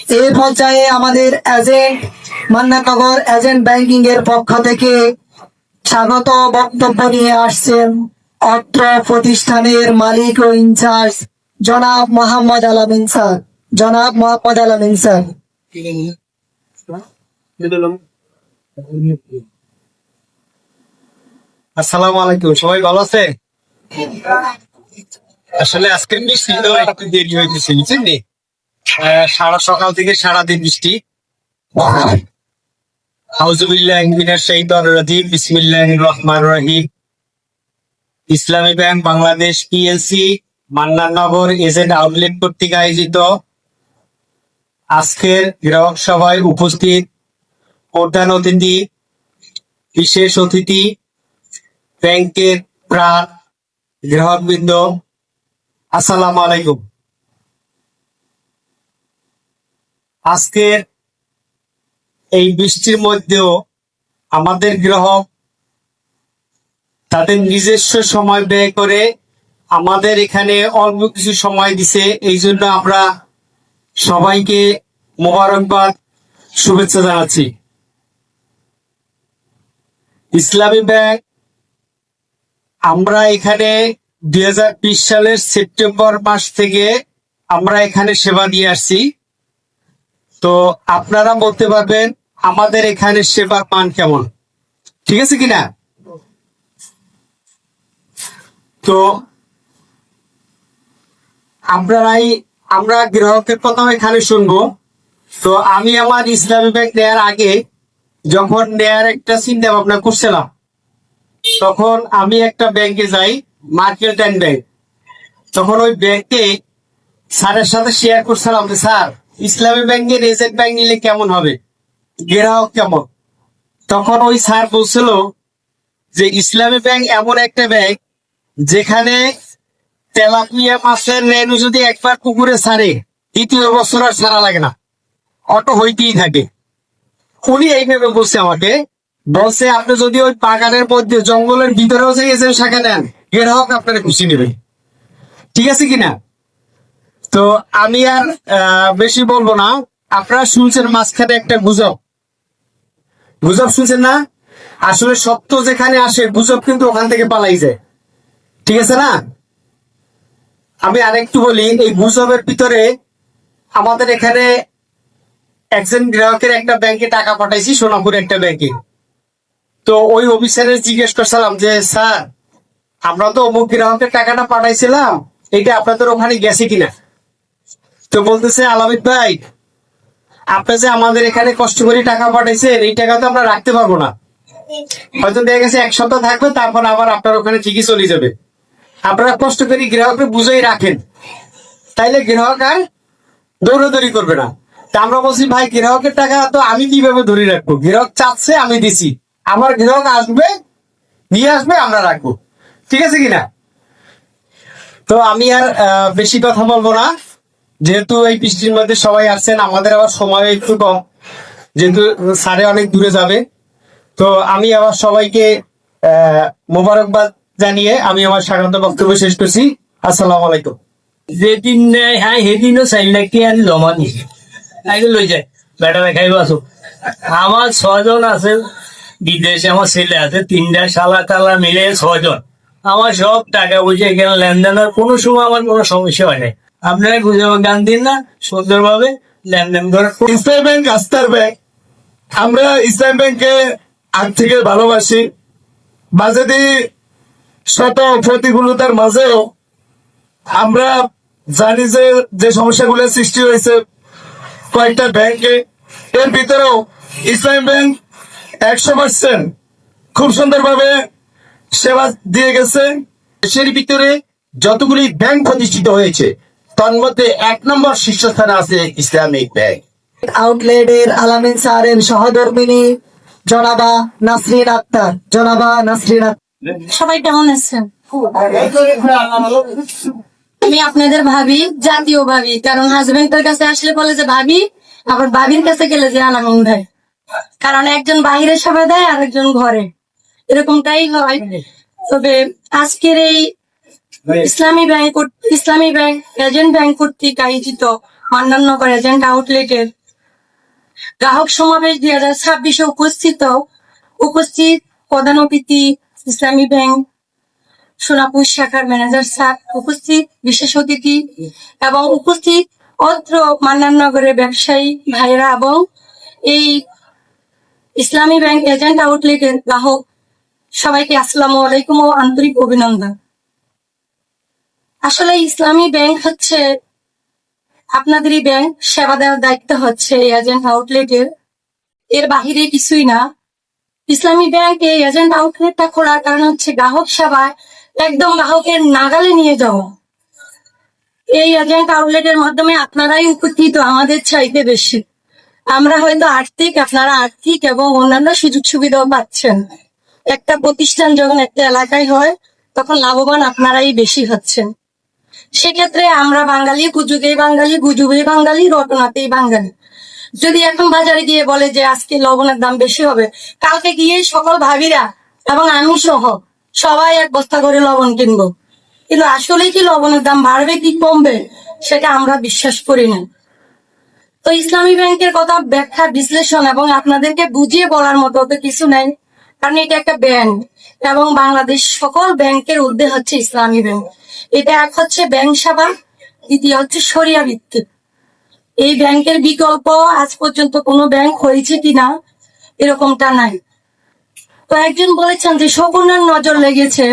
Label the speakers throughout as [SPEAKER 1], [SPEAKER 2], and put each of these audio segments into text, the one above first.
[SPEAKER 1] এই পর্যায়ে আমাদের এজেন্ট মান্নানগর এজেন্ট ব্যাংকিং এর পক্ষ থেকে স্বাগত বক্তব্য নিয়ে আসছেন অত্র প্রতিষ্ঠানের মালিক ও ইনচার্জ জনাব মোহাম্মদ আলামিন স্যার। জনাব মোহাম্মদ আলামিন স্যার।
[SPEAKER 2] আসসালামু আলাইকুম, সবাই ভালো আছে? আসলে আজকে বৃষ্টি তো একটু দেরি হইতেছে, বুঝছেন নি? সারা সকাল থেকে সারাদিন বৃষ্টি। আউযুবিল্লাহি মিনাশ শাইতানির রাজিম, বিসমিল্লাহির রহমানির রহিম। ইসলামী bank Bangladesh PLC Mannannagar agent outlet কর্তৃক আয়োজিত আজকের গ্রাহক সভায় উপস্থিত প্রধান অতিথি, বিশেষ অতিথি, ব্যাংকের প্রাণ গ্রাহকবৃন্দ, আসসালামু আলাইকুম। আজকের এই বৃষ্টির মধ্যেও আমাদের গ্রাহক তাদের নিজস্ব সময় ব্যয় করে আমাদের এখানে অল্প কিছু সময় দিছে, এই জন্য আমরা সবাইকে মোবারকবাদ, শুভেচ্ছা জানাচ্ছি। ইসলামী ব্যাংক আমরা এখানে 2020 সালের সেপ্টেম্বর মাস থেকে আমরা এখানে সেবা দিয়ে আসছি। তো আপনারা বলতে পারবেন আমাদের এখানে সেবার মান কেমন, ঠিক আছে কিনা? তো আমরা গ্রাহকের কথা এখানে শুনবো। তো আমি আমার ইসলামী ব্যাংক নেয়ার আগে, যখন নেয়ার একটা চিন্তা ভাবনা করছিলাম, তখন আমি একটা ব্যাংকে যাই, মার্কেন্টাইল ব্যাংক। তখন ওই ব্যাংকে স্যারের সাথে শেয়ার করছিলাম যে স্যার, ইসলামী ব্যাংকের এজেন্ট ব্যাংক নিলে কেমন হবে, গ্রাহক কেমন? তখন ওই স্যার বলছিল যে ইসলামী ব্যাংক এমন একটা ব্যাংক যেখানে তেলাপিয়া মাছের রেনু যদি একবার পুকুরে ছাড়ে, দ্বিতীয় বছর আর ছাড়া লাগে না, অটো হইতেই থাকে। উনি এইভাবে বলছে আমাকে, বলছে আপনি যদি ওই বাগানের মধ্যে জঙ্গলের ভিতরেও যে এজেন্ট শাখা নেন, গ্রাহক আপনারা খুশি নেবে, ঠিক আছে কিনা? তো আমি আর বেশি বলবো না। আপনারা শুনছেন মাঝখানে একটা গুজব শুনছেন না? আসলে সত্য যেখানে আসে গুজব কিন্তু ওখান থেকে পালাই যায়, ঠিক আছে না? আমি আরেকটু বলি, এই গুজবের ভিতরে আমাদের এখানে একজন গ্রাহকের একটা ব্যাংকে টাকা পাঠাইছি, সোনাপুর একটা ব্যাংকে। তো ওই অফিসারের জিজ্ঞেস করছিলাম যে স্যার, আমরা তো অমুক গ্রাহকের টাকাটা পাঠাইছিলাম, এটা আপনাদের ওখানে গেছে কিনা? তো বলতেছে আলামিন ভাই, আপনি যে আমাদের এখানে কষ্ট করে টাকা পাঠাইছেন, এই টাকা তো আমরা রাখতে পারবো না, হয়তো দেখা গেছে এক সপ্তাহ থাকবে, তারপর আবার আপনার ওখানে ঠিকই চলে যাবে। আপনারা কষ্ট করে গ্রাহককে বুঝেই রাখেন, তাইলে গ্রাহক আর দৌড়াদৌড়ি করবে না। তা আমরা বলছি ভাই, গ্রাহকের টাকা তো আমি কিভাবে ধরে রাখবো? গ্রাহক চাচ্ছে, আমি দিছি, আমার গ্রাহক আসবে, নিয়ে আসবে, আমরা রাখবো, ঠিক আছে কিনা? তো আমি আর বেশি কথা বলবো না, যেহেতু এই বৃষ্টির মধ্যে সবাই আসছেন, আমাদের আবার সময় একটু কম, যেহেতু স্যারে অনেক দূরে যাবে। তো আমি আবার সবাইকে মোবারকবাদ জানিয়ে আমি আমার স্বাগত বক্তব্য শেষ করছি। আসসালামু আলাইকুম।
[SPEAKER 3] যেদিন নেয় হ্যাঁ সেদিনও চাইল নাকি আর জমা দিছে, আগে লই যায় বেটারা খাইব আসো। আমার 6 জন আছে বিদেশে, আমার ছেলে আছে 3টা, শালা টালা মিলে 6 জন। আমার সব টাকা পয়সা এখানে লেনদেনের কোনো সময় আমার কোনো সমস্যা হয় নাই। আপনারা খুঁজে গান দিন না, সুন্দরভাবে লেনদেন করে।
[SPEAKER 4] ইসলামী ব্যাংক আস্থার ব্যাংক। আমরা ইসলামী ব্যাংকে আগ থেকে ভালোবাসি। বাজেদি শত প্রতিকূলতার মাঝেও আমরা জানি যে সমস্যাগুলো সৃষ্টি হয়েছে কয়েকটা ব্যাংকে, এর ভিতরেও ইসলামী ব্যাংক 100% খুব সুন্দরভাবে সেবা দিয়ে গেছে।
[SPEAKER 2] দেশের ভিতরে যতগুলি ব্যাংক প্রতিষ্ঠিত হয়েছে, তন্মধ্যে 1 নম্বর শীর্ষস্থানে আছে ইসলামিক ব্যাংক।
[SPEAKER 1] আউটলেটের আলামিন স্যারের সহধর্মিনী জনাবা নাসরিন আক্তার। জনাবা নাসরিন আক্তার।
[SPEAKER 5] সবাই কেমন আছেন? আমি আপনাদের ভাবি, জাতীয় ভাবি, কারণ হাজবেন্ডের কাছে আসলে বলে যে ভাবি, আবার ভাবির কাছে গেলে যে আলামিন ভাই, কারণ একজন বাইরে সেবা দেয় আর একজন ঘরে, এরকমটাই হয়। তবে আজকের এই ইসলামী ব্যাংক এজেন্ট ব্যাংক কর্তৃক আয়োজিত মান্নাননগর এজেন্ট আউটলেটের গ্রাহক সমাবেশ 2026-এ উপস্থিত প্রধান অতিথি ইসলামী ব্যাংক সোনাপুর শাখার ম্যানেজার স্যার, উপস্থিত বিশেষ অতিথি এবং উপস্থিত অত্র মান্নাননগরের ব্যবসায়ী ভাইরা এবং এই ইসলামী ব্যাংক এজেন্ট আউটলেটের গ্রাহক সবাইকে আসসালামু আলাইকুম ও আন্তরিক অভিনন্দন। আসলে ইসলামী ব্যাংক হচ্ছে আপনাদেরই ব্যাংক, সেবা দেওয়ার দায়িত্ব হচ্ছে এই এজেন্ট আউটলেটের, এর বাহিরে কিছুই না। ইসলামী ব্যাংক এই এজেন্ট আউটলেটটা খোলার কারণ হচ্ছে গ্রাহক সেবায় একদম গ্রাহকের নাগালে নিয়ে যাওয়া। এই এজেন্ট আউটলেটের মাধ্যমে আপনারাই উপকৃত আমাদের চাইতে বেশি। আমরা হয়তো আর্থিক, আপনারা আর্থিক এবং অন্যান্য সুযোগ সুবিধাও পাচ্ছেন। একটা প্রতিষ্ঠান যখন একটা এলাকায় হয় তখন লাভবান আপনারাই বেশি হচ্ছেন। সেক্ষেত্রে আমরা বাঙালি, গুজুগেই বাঙালি, গুজুবেই বাঙালি, রটনাতেই বাঙালি। যদি এখন বাজারে গিয়ে বলে যে আজকে লবণের দাম বেশি হবে, কালকে গিয়ে সকল ভাবিরা এবং আমি সহ সবাই 1 বস্তা করে লবণ কিনবো, কিন্তু আসলে কি লবণের দাম বাড়বে কি কমবে সেটা আমরা বিশ্বাস করি না। তো ইসলামী ব্যাংকের কথা ব্যাখ্যা, বিশ্লেষণ এবং আপনাদেরকে বুঝিয়ে বলার মতো তো কিছু নাই, কারণ এটা একটা ব্যাংক এবং বাংলাদেশ সকল ব্যাংকের ঊর্ধ্বে হচ্ছে ইসলামী ব্যাংক। এটা এক হচ্ছে ব্যাংক সেবা, দ্বিতীয় হচ্ছে শরিয়া ভিত্তিক। এই ব্যাংকের বিকল্প আজ পর্যন্ত কোনো ব্যাংক হয়েছে কিনা এরকমটা নাই। তো একজন বলেছেন যে শকুনের নজর লেগেছে,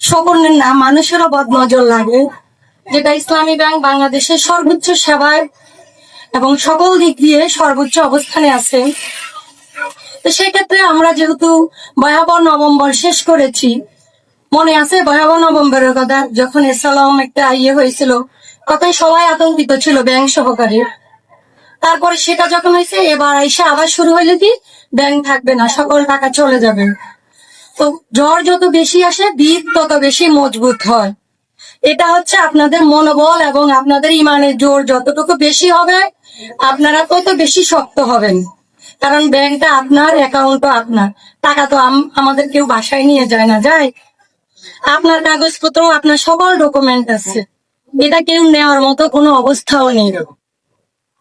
[SPEAKER 5] শকুনের না, মানুষেরও বদ নজর লাগে, যেটা ইসলামী ব্যাংক বাংলাদেশের সর্বোচ্চ সেবায় এবং সকল দিক দিয়ে সর্বোচ্চ অবস্থানে আছে। তো সেক্ষেত্রে আমরা যেহেতু ভয়াবহ নভেম্বর শেষ করেছি, মনে আছে ভয়াবহ নভেম্বরের কথা, যখন এসালাম একটা হয়েছিল তখন সবাই আতঙ্কিত ছিল, ব্যাংক সহকারে। তারপরে সেটা যখন হয়েছে, এবার এসে আবার শুরু হইলে কি ব্যাংক থাকবে না, সকল টাকা চলে যাবে। তো জ্বর যত বেশি আসে বীজ তত বেশি মজবুত হয়। এটা হচ্ছে আপনাদের মনোবল এবং আপনাদের ইমানের জোর যতটুকু বেশি হবে আপনারা তত বেশি শক্ত হবেন। কারণ ব্যাংকটা আপনার, অ্যাকাউন্টও আপনার, টাকা তো আমাদের কেউ বাসায় নিয়ে যায় না, যায় আপনার কাগজপত্র, আপনার সকল ডকুমেন্ট আছে, এটা কেউ নেওয়ার মতো কোনো অবস্থাও নেই।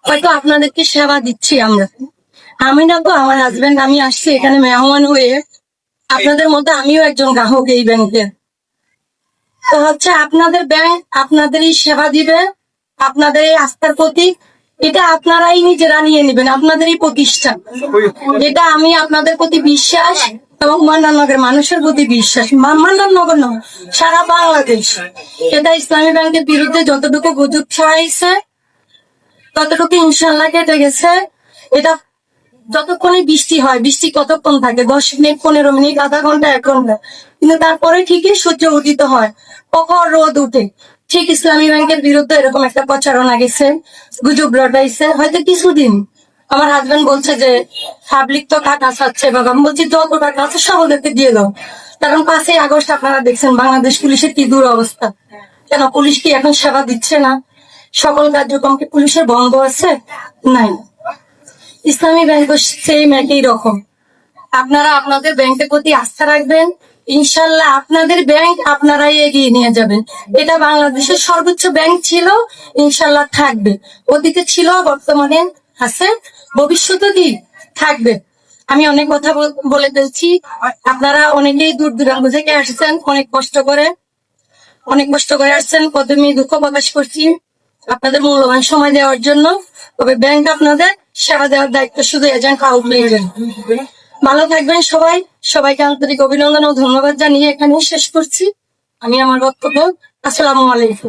[SPEAKER 5] হয়তো আপনাদেরকে সেবা দিচ্ছি আমরা, আমি না তো আমার হাজবেন্ড, আমি আসছি এখানে মেহমান হয়ে, আপনাদের মধ্যে আমিও একজন গ্রাহক এই ব্যাংকের। তো হচ্ছে আপনাদের ব্যাংক আপনাদেরই সেবা দিবে, আপনাদের এই আস্থার প্রতীক, এটা আপনারাই নিজেরা নিয়ে নেবেন, আপনাদেরই প্রতিষ্ঠান। এটা আমি আপনাদের প্রতি বিশ্বাস এবং মান্নাননগরের মানুষের প্রতি বিশ্বাস, মান্নাননগর নয় সারা বাংলাদেশ। এটা ইসলামী ব্যাংকের বিরুদ্ধে যতটুকু গুজব ছড়াইছে ততটুকু ইনশাল্লাহ কেটে গেছে। এটা যতক্ষণে বৃষ্টি হয়, বৃষ্টি কতক্ষণ থাকে, 10 মিনিট, 15 মিনিট, আধা ঘন্টা, 1 ঘন্টা, কিন্তু তারপরে ঠিকই সূর্য উদিত হয়, প্রখর রোদ উঠে। ঠিক ইসলামী ব্যাংকের বিরুদ্ধে এরকম একটা প্রচারণা গেছে, গুজব রটাইছে হয়তো কিছুদিন। আমার হাজবেন্ড বলছে যে পাবলিক তো টাকা চাচ্ছে, বাবা বলছি যত টাকা আছে সব ওদেরকে দিয়ে দাও। কারণ 5ই আগস্ট আপনারা দেখছেন বাংলাদেশ পুলিশের কি দুরবস্থা। কেন পুলিশ কি এখন সেবা দিচ্ছে না? সকল কার্যক্রম কি পুলিশের বন্ধ আছে? নাই। ইসলামী ব্যাংক সেম একই রকম। আপনারা আপনাদের ব্যাংকের প্রতি আস্থা রাখবেন, ইনশাল্লাহ আপনাদের ব্যাংক আপনারাই এগিয়ে নিয়ে যাবেন। এটা বাংলাদেশের সর্বোচ্চ ব্যাংক ছিল, ইনশাল্লাহ থাকবে, অতীতে ছিল, বর্তমানে আছে, ভবিষ্যতে কি থাকবে। আমি অনেক কথা বলে ফেলছি, আপনারা অনেকেই দূর দূরান্ত থেকে আসছেন, অনেক কষ্ট করে আসছেন, প্রথমে দুঃখ প্রকাশ করছি আপনাদের মূল্যবান সময় দেওয়ার জন্য। তবে ব্যাংক আপনাদের সেবা দেওয়ার দায়িত্ব শুধু এজেন্ট আউটলেটের। ভালো থাকবেন সবাই, সবাইকে আন্তরিক অভিনন্দন ও ধন্যবাদ জানিয়ে এখানে শেষ করছি আমি আমার বক্তব্য। আসসালামু আলাইকুম।